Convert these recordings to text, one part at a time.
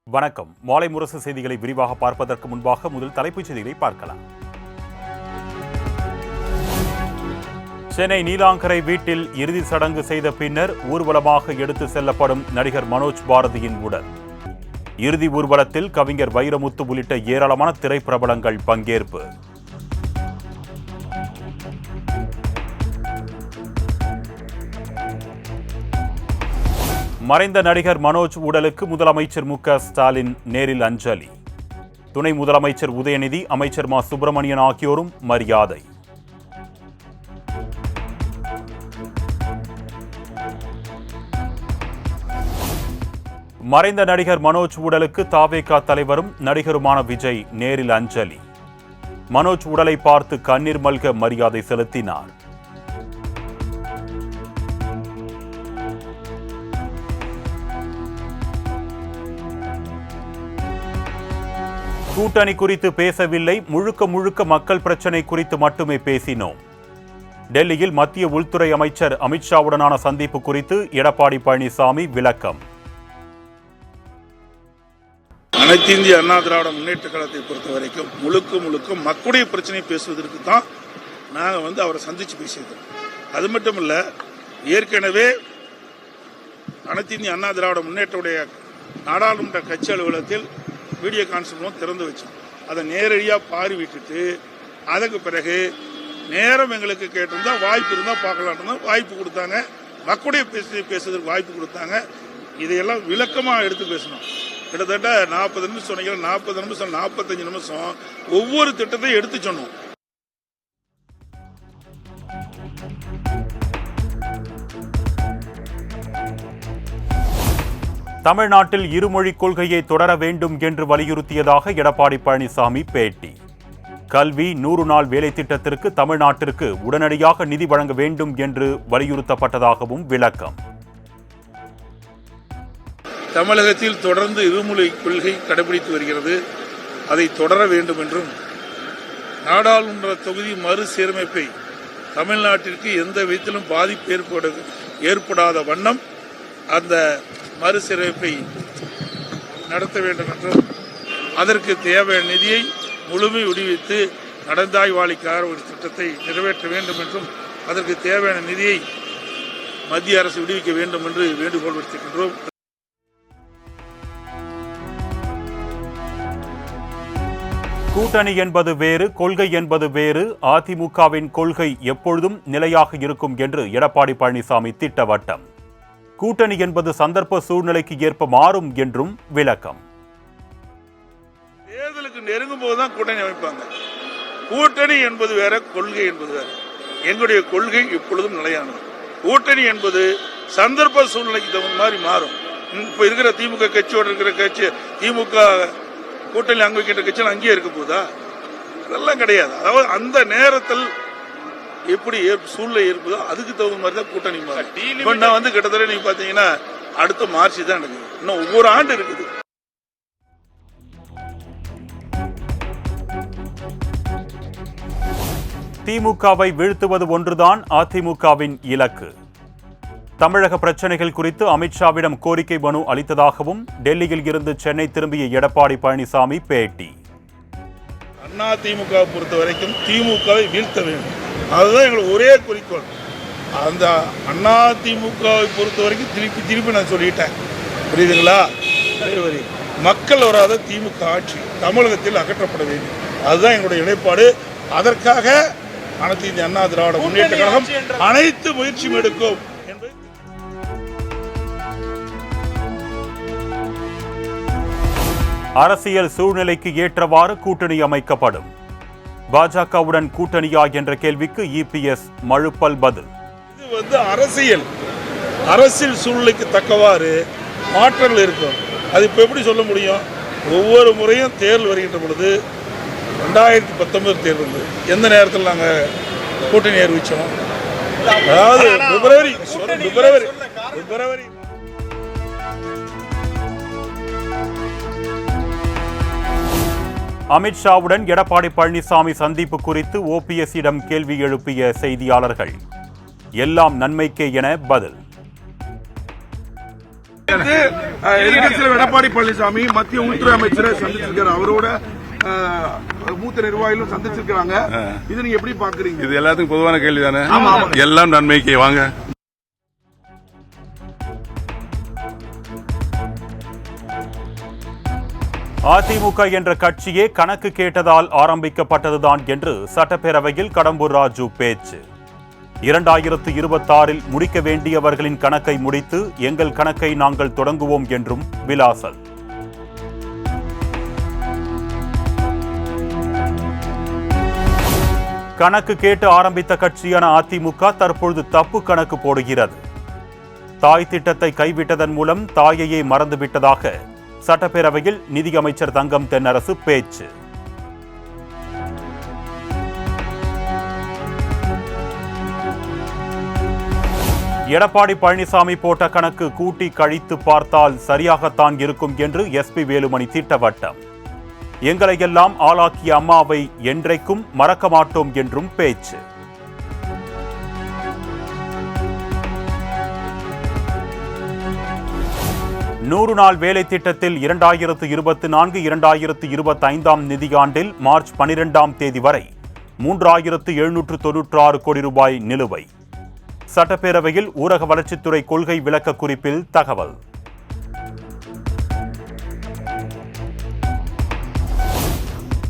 வணக்கம். மாலை முரசு செய்திகளை விரிவாக பார்ப்பதற்கு முன்பாக முதல் தலைப்புச் செய்திகளை பார்க்கலாம். சென்னை நீலாங்கரை வீட்டில் இறுதி சடங்கு செய்த பின்னர் ஊர்வலமாக எடுத்து செல்லப்படும் நடிகர் மனோஜ் பாரதியின் உடல். இறுதி ஊர்வலத்தில் கவிஞர் வைரமுத்து உள்ளிட்ட ஏராளமான திரைப்பிரபலங்கள் பங்கேற்பு. மறைந்த நடிகர் மனோஜ் உடலுக்கு முதலமைச்சர் மு.க. ஸ்டாலின் நேரில் அஞ்சலி. துணை முதலமைச்சர் உதயநிதி, அமைச்சர் மா. சுப்பிரமணியன் ஆகியோரும் மரியாதை. மறைந்த நடிகர் மனோஜ் உடலுக்கு த.வே.க. தலைவரும் நடிகருமான விஜய் நேரில் அஞ்சலி. மனோஜ் உடலை பார்த்து கண்ணீர் மல்க மரியாதை செலுத்தினார். கூட்டணி குறித்து பேசவில்லை, முழுக்க மக்கள் பிரச்சினை குறித்து மட்டுமே பேசினோம். டெல்லியில் மத்திய உள்துறை அமைச்சர் அமித்ஷாவுடனான சந்திப்பு குறித்து எடப்பாடி பழனிசாமி விளக்கம். அனைத்து இந்திய அண்ணா திராவிட முன்னேற்ற கழகத்தை பொறுத்த வரைக்கும் முழுக்க மக்களுடைய பிரச்சனை பேசுவதற்கு தான் நாங்கள் அவரை சந்திச்சு பேசியிருக்கோம். அது மட்டும் இல்ல, ஏற்கனவே அனைத்து இந்திய அண்ணா திராவிட முன்னேற்ற நாடாளுமன்ற கட்சி அலுவலகத்தில் வீடியோ கான்ஃபரன்ஸ் திறந்து வச்சோம். அதை நேரடியாக பார்வையிட்டு அதுக்கு பிறகு நேரம் எங்களுக்கு கேட்டிருந்தா வாய்ப்பு இருந்தால் பார்க்கலான்னு வாய்ப்பு கொடுத்தாங்க. மக்களுடைய பேசுறதுக்கு வாய்ப்பு கொடுத்தாங்க. இதையெல்லாம் விளக்கமாக எடுத்து பேசணும். கிட்டத்தட்ட 40 நிமிஷம் சொன்னீங்க, 40 நிமிஷம் 45 நிமிஷம் ஒவ்வொரு திட்டத்தையும் எடுத்து சொன்னோம். தமிழ்நாட்டில் இருமொழி கொள்கையை தொடர வேண்டும் என்று வலியுறுத்தியதாக எடப்பாடி பழனிசாமி பேட்டி. கல்வி 100 நாள் வேலை திட்டத்திற்கு தமிழ்நாட்டிற்கு உடனடியாக நிதி வழங்க வேண்டும் என்று வலியுறுத்தப்பட்டதாகவும் விளக்கம். தமிழகத்தில் தொடர்ந்து இருமொழி கொள்கை கடைபிடித்து வருகிறது. அதை தொடர வேண்டும் என்றும், நாடாளுமன்ற தொகுதி மறுசீரமைப்பை தமிழ்நாட்டிற்கு எந்த விதத்திலும் பாதிப்பு ஏற்படாத வண்ணம் அந்த மறுசீரமைப்பை நடத்த வேண்டும் என்றும், அதற்கு தேவையான நிதியை முழுமை விடுவித்து நடந்தாய் வாழிக்கார ஒரு திட்டத்தை நிறைவேற்ற வேண்டும் என்றும், அதற்கு தேவையான நிதியை மத்திய அரசு விடுவிக்க வேண்டும் என்று வேண்டுகோள் விடுத்திருக்கின்றோம். கூட்டணி என்பது வேறு, கொள்கை என்பது வேறு. அதிமுகவின் கொள்கை எப்பொழுதும் நிலையாக இருக்கும் என்று எடப்பாடி பழனிசாமி திட்டவட்டம். கூட்டணி என்பது சந்தர்ப்ப சூழ்நிலைக்கு ஏற்ப மாறும் என்றும் விளக்கம். தேர்தலுக்கு நெருங்கும் போதுதான் கூட்டணி அமைப்பாங்க. கூட்டணி என்பது வேற, கொள்கை என்பது வேற. எங்களுடைய கொள்கை எப்பொழுதும் நிலையானது. கூட்டணி என்பது சந்தர்ப்ப சூழ்நிலைக்கு தகுந்த மாதிரி மாறும். இப்ப இருக்கிற திமுக கட்சியோட இருக்கிற கட்சி, திமுக கூட்டணி அங்க வைக்கின்ற கட்சியில் அங்கேயே இருக்க போதா? அதெல்லாம் கிடையாது. அதாவது அந்த நேரத்தில் எப்படி சூழ்நிலை இருப்பதோ அதுக்கு தகுந்த மாதிரி தான் கூட்டணி மாறும். நான் கிட்டத்தட்ட நீங்க பாத்தீங்கன்னா அடுத்த மார்ச் தான் நடக்குது. இன்னும் ஒவ்வொரு ஆண்டு இருக்குது. திமுகவை வீழ்த்துவது ஒன்றுதான் அதிமுகவின் இலக்கு. தமிழக பிரச்சனைகள் குறித்து அமித்ஷாவிடம் கோரிக்கை மனு அளித்ததாகவும் டெல்லியில் இருந்து சென்னை திரும்பிய எடப்பாடி பழனிசாமி பேட்டி. அண்ணா திமுக பொறுத்த வரைக்கும் திமுகவை வீழ்த்த வேண்டும், அதுதான் எங்களுக்கு ஒரே குறிக்கோள். அந்த அண்ணா திமுகவை பொறுத்த வரைக்கும் திருப்பி நான் சொல்லிட்டேன், புரியுதுங்களா? மக்கள் வராத திமுக ஆட்சி தமிழகத்தில் அகற்றப்பட வேண்டும், அதுதான் எங்களுடைய நிலைப்பாடு. அதற்காக அனைத்து இந்திய அண்ணா திராவிட முன்னேற்ற கழகம் அனைத்து முயற்சியும் எடுக்கும். அரசியல் சூழ்நிலைக்கு ஏற்றவாறு கூட்டணி அமைக்கப்படும். பாஜகவுடன் கூட்டணியா என்ற கேள்விக்கு இபிஎஸ் மழுப்பல் பதில். இது அரசியல் சூழ்நிலைக்கு தக்கவாறு மாற்றங்கள் இருக்கும். அது இப்ப எப்படி சொல்ல முடியும்? ஒவ்வொரு முறையும் தேர்தல் வருகின்ற பொழுது 2019 தேர்தல் எந்த நேரத்தில் நாங்கள் கூட்டணி அறிவிச்சோம்? அதாவது பிப்ரவரி அமித்ஷாவுடன் எடப்பாடி பழனிசாமி சந்திப்பு குறித்து ஓபிஎஸ்ஸிடம் கேள்வி எழுப்பிய செய்தியாளர்கள் எல்லாம் நன்மைக்கே என பதில். எதிர்க்கட்சியில் எடப்பாடி பழனிசாமி மத்திய உள்துறை அமைச்சரை சந்திச்சிருக்காரு. அவரோட மூத்த நிர்வாகிகளும் சந்திச்சிருக்காங்க. இது நீங்க எப்படி பாக்குறீங்க? இது எல்லாத்துக்கும் பொதுவான கேள்வி தானே. எல்லாம் நன்மைக்கு வாங்க. அதிமுக என்ற கட்சியே கணக்கு கேட்டதால் ஆரம்பிக்கப்பட்டதுதான் என்று சட்டப்பேரவையில் கடம்பூர் ராஜு பேச்சு. 2026 முடிக்க வேண்டியவர்களின் கணக்கை முடித்து எங்கள் கணக்கை நாங்கள் தொடங்குவோம் என்றும் விலாசல். கணக்கு கேட்டு ஆரம்பித்த கட்சியான அதிமுக தற்பொழுது தப்பு கணக்கு போடுகிறது. தாய் திட்டத்தை கைவிட்டதன் மூலம் தாயையே மறந்துவிட்டதாக சட்டப்பேரவையில் நிதியமைச்சர் தங்கம் தென்னரசு பேச்சு. எடப்பாடி பழனிசாமி போட்ட கணக்கு கூட்டி கழித்து பார்த்தால் சரியாகத்தான் இருக்கும் என்று எஸ்பி வேலுமணி திட்டவட்டம். எங்களையெல்லாம் ஆளாக்கிய அம்மாவை என்றைக்கும் மறக்க மாட்டோம் என்றும் பேச்சு. நூறு நாள் வேலை திட்டத்தில் 2024-2025 நிதியாண்டில் மார்ச் 12ஆம் தேதி வரை 3796 கோடி ரூபாய் நிலுவை. சட்டப்பேரவையில் ஊரக வளர்ச்சித்துறை கொள்கை விளக்க குறிப்பில் தகவல்.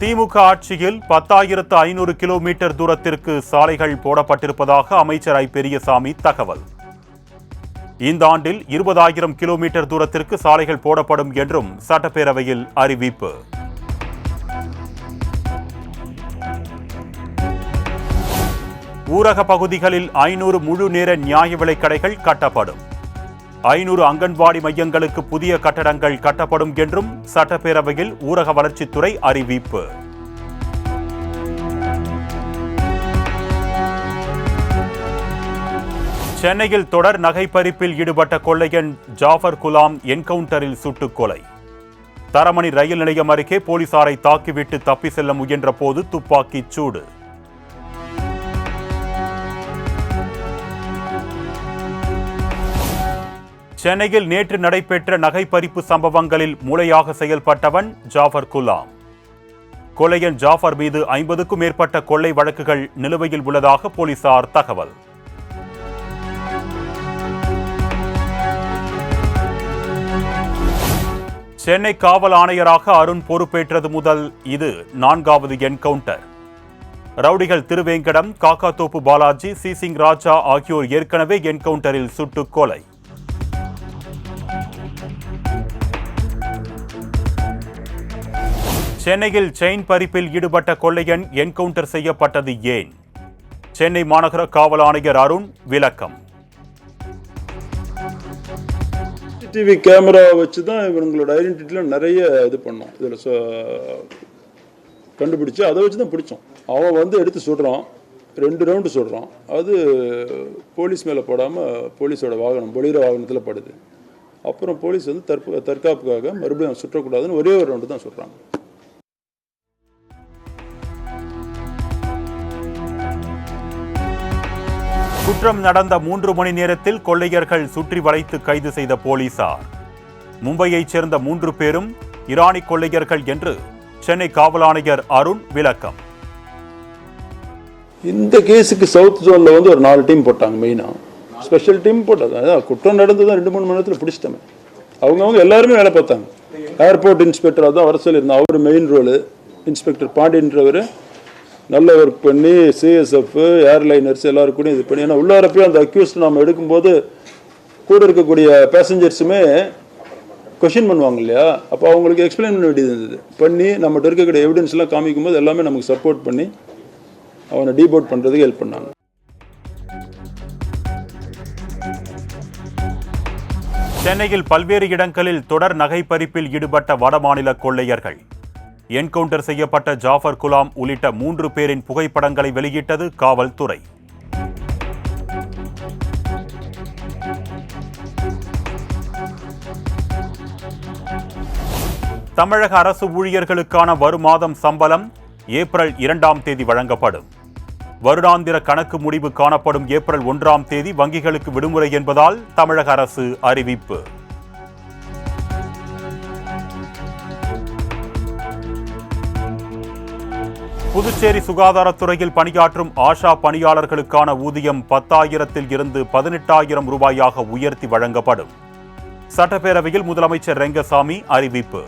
திமுக ஆட்சியில் 10,500 கிலோமீட்டர் தூரத்திற்கு சாலைகள் போடப்பட்டிருப்பதாக அமைச்சர் ஐ. பெரியசாமி தகவல். இந்த ஆண்டில் 20,000 கிலோமீட்டர் தூரத்திற்கு சாலைகள் போடப்படும் என்றும் சட்டப்பேரவையில் அறிவிப்பு. ஊரக பகுதிகளில் 500 முழு நேர நியாய விலைக் கடைகள் கட்டப்படும். 500 அங்கன்வாடி மையங்களுக்கு புதிய கட்டடங்கள் கட்டப்படும் என்றும் சட்டப்பேரவையில் ஊரக வளர்ச்சித்துறை அறிவிப்பு. சென்னையில் தொடர் நகை பறிப்பில் ஈடுபட்ட கொள்ளையன் ஜாஃபர் குலாம் என்கவுண்டரில் சுட்டுக் கொலை. தரமணி ரயில் நிலையம் அருகே போலீசாரை தாக்கிவிட்டு தப்பி செல்ல முயன்ற போது துப்பாக்கிச் சூடு. சென்னையில் நேற்று நடைபெற்ற நகை பறிப்பு சம்பவங்களில் மூளையாக செயல்பட்டவன் ஜாஃபர் குலாம். கொள்ளையன் ஜாஃபர் மீது 50க்கும் மேற்பட்ட கொள்ளை வழக்குகள் நிலுவையில் உள்ளதாக போலீசார் தகவல். சென்னை காவல் ஆணையராக அருண் பொறுப்பேற்றது முதல் இது 4வது என்கவுண்டர். ரவுடிகள் திருவேங்கடம், காக்காத்தோப்பு பாலாஜி, சிசிங் ராஜா ஆகியோர் ஏற்கனவே என்கவுண்டரில் சுட்டுக் கொலை. சென்னையில் செயின் பறிப்பில் ஈடுபட்ட கொள்ளையன் என்கவுண்டர் செய்யப்பட்டது ஏன்? சென்னை மாநகர காவல் ஆணையர் அருண் விளக்கம். டிவி கேமரா வச்சு தான் இவங்களோட ஐடென்டிட்டியில் நிறைய இது பண்ணோம். இதில் கண்டுபிடிச்சு அதை வச்சு தான் பிடிச்சோம். அவன் வந்து எடுத்து சுடுறான், 2 ரவுண்டு சுடுறான். அது போலீஸ் மேலே படாமல் போலீஸோட வாகனம் பொலிர வாகனத்தில் படுது. அப்புறம் போலீஸ் வந்து தற்காப்புக்காக மறுபடியும் சுற்றக்கூடாதுன்னு ஒரே ஒரு ரவுண்டு தான் சுடுறாங்க. குற்றம் நடந்த 3 மணி நேரத்தில் கொள்ளையர்கள் சுற்றி வளைத்து கைது செய்த போலீசார். மும்பையைச் சேர்ந்த 3 பேரும் ஈரானி கொள்ளையர்கள் என்று சென்னை காவல் ஆணையர் அருண் விளக்கம். இந்த கேஸுக்கு சவுத் ஜோனில் வந்து ஒரு 4 டீம் போட்டாங்க. மெயினாக ஸ்பெஷல் டீம் போட்டாங்க. அதான் குற்றம் நடந்ததான் 2-3 மணி நேரத்தில் பிடிச்சிட்டாங்க. அவங்க எல்லாருமே வேலை பார்த்தாங்க. ஏர்போர்ட் இன்ஸ்பெக்டர் அதான் வர சொல்லியிருந்தோம். அவர் மெயின் ரோலு. இன்ஸ்பெக்டர் பாண்டியன்றவர் நல்ல ஒர்க் பண்ணி சிஎஸ்எஃப் ஏர்லைனர்ஸ் எல்லாரும் கூட இது பண்ணி, ஏன்னா உள்ளாரப்போ அந்த அக்யூஸ்ட் நம்ம எடுக்கும்போது கூட இருக்கக்கூடிய பேசஞ்சர்ஸுமே கொஷின் பண்ணுவாங்க இல்லையா, அப்போ அவங்களுக்கு எக்ஸ்பிளைன் பண்ண வேண்டியது இருந்தது. பண்ணி நம்மகிட்ட இருக்கக்கூடிய எவிடன்ஸ்லாம் காமிக்கும் போது எல்லாமே நமக்கு சப்போர்ட் பண்ணி அவனை டீபோர்ட் பண்ணுறதுக்கு ஹெல்ப் பண்ணாங்க. சென்னையில் பல்வேறு இடங்களில் தொடர் நகை பறிப்பில் ஈடுபட்ட வடமாநில கொள்ளையர்கள். என்கவுண்டர் செய்யப்பட்ட ஜாஃபர் குலாம் உள்ளிட்ட 3 பேரின் புகைப்படங்களை வெளியிட்டது காவல்துறை. தமிழக அரசு ஊழியர்களுக்கான வரும் மாதம் சம்பளம் ஏப்ரல் 2ஆம் தேதி வழங்கப்படும். வருடாந்திர கணக்கு முடிவு காணப்படும் ஏப்ரல் 1ஆம் தேதி வங்கிகளுக்கு விடுமுறை என்பதால் தமிழக அரசு அறிவிப்பு. புதுச்சேரி சுகாதாரத்துறையில் பணியாற்றும் ஆஷா பணியாளர்களுக்கான ஊதியம் 10,000 இருந்து 18,000 ரூபாயாக உயர்த்தி வழங்கப்படும். சட்டப்பேரவையில் முதலமைச்சர் ரெங்கசாமி அறிவிப்பு.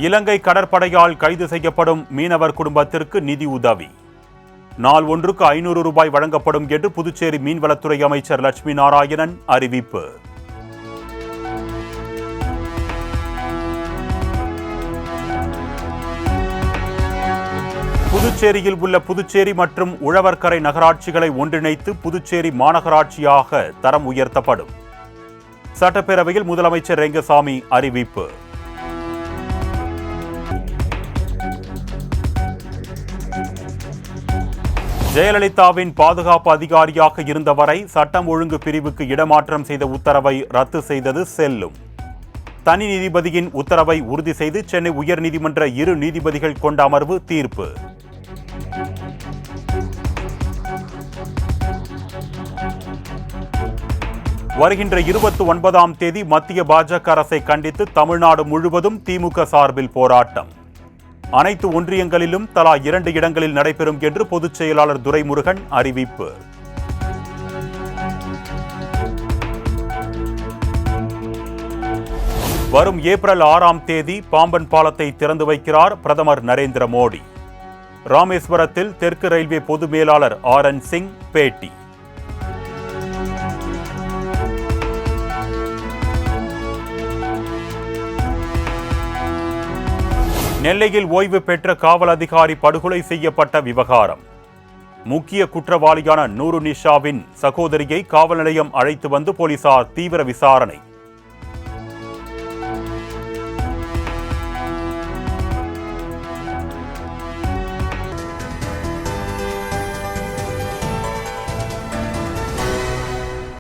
இலங்கை கடற்படையால் கைது செய்யப்படும் மீனவர் குடும்பத்திற்கு நிதி உதவி. நாள் ஒன்றுக்கு 500 ரூபாய் வழங்கப்படும் என்று புதுச்சேரி மீன்வளத்துறை அமைச்சர் லட்சுமி நாராயணன் அறிவிப்பு. புதுச்சேரியில் உள்ள புதுச்சேரி மற்றும் உழவர்கரை நகராட்சிகளை ஒன்றிணைத்து புதுச்சேரி மாநகராட்சியாக தரம் உயர்த்தப்படும். சட்டப்பேரவையில் முதலமைச்சர் ரெங்கசாமி அறிவிப்பு. ஜெயலலிதாவின் பாதுகாப்பு அதிகாரியாக இருந்தவரை சட்டம் ஒழுங்கு பிரிவுக்கு இடமாற்றம் செய்த உத்தரவை ரத்து செய்தது செல்லும். தனி நீதிபதியின் உத்தரவை உறுதி செய்து சென்னை உயர்நீதிமன்ற 2 நீதிபதிகள் கொண்ட அமர்வு தீர்ப்பு. வருகின்ற 29ஆம் தேதி மத்திய பாஜக அரசை கண்டித்து தமிழ்நாடு முழுவதும் திமுக சார்பில் போராட்டம். அனைத்து ஒன்றியங்களிலும் தலா 2 இடங்களில் நடைபெறும் என்று பொதுச் செயலாளர் துரைமுருகன் அறிவிப்பு. வரும் ஏப்ரல் 6ஆம் தேதி பாம்பன் பாலத்தை திறந்து வைக்கிறார் பிரதமர் நரேந்திர மோடி. ராமேஸ்வரத்தில் தெற்கு ரயில்வே பொது மேலாளர் RN சிங் பேட்டி. நெல்லையில் ஓய்வு பெற்ற காவல் அதிகாரி படுகொலை செய்யப்பட்ட விவகாரம். முக்கிய குற்றவாளியான நூரு நிஷாவின் சகோதரியை காவல் நிலையம் அழைத்து வந்து போலீசார் தீவிர விசாரணை.